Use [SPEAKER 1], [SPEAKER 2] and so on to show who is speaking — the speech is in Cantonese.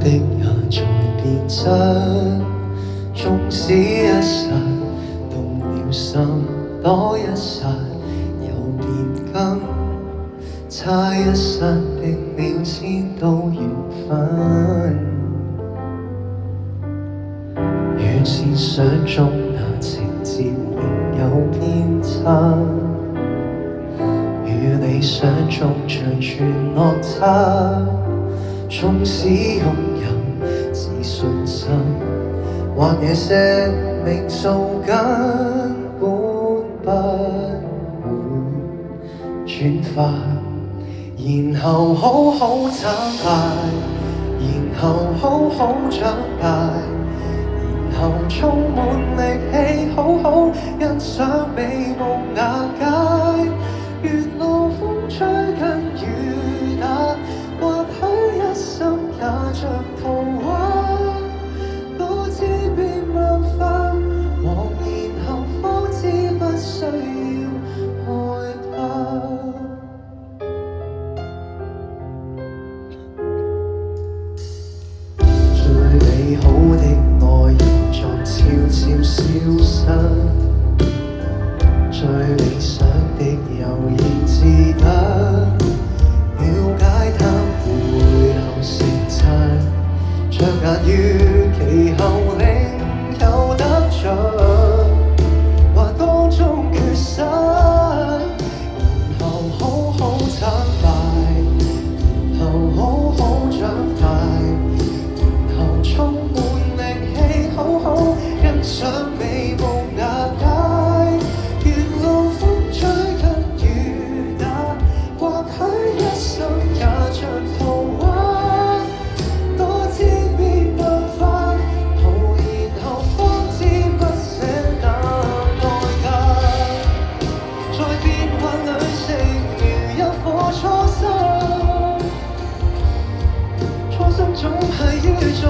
[SPEAKER 1] 的也在變質，縱使一剎動了心，多一剎又變更，差一剎定了千道緣分。與設想中那情節仍有偏差，與理想中長存落差。縱使擁有自信心，或這些命中根本不會轉化，然後好好慘敗，然後好好長大，然後充滿力氣好好欣賞美夢瓦解。越路風吹跟雨打，或許一生也像童話，都知變萬化，茫然後方知不需要害怕。最美好的愛仍在悄悄消失，最理想的又已自得，了解它背後成績，着眼於其後另有得着，或當中缺失，然後好好慘敗，然後好好長大，然後充滿力氣好好欣賞美夢瓦解。沿路風吹跟雨打，或許一生也像童話，多知變萬化，後然後方知不捨那代價。在變幻裏剩餘一顆初心，初心總係要做。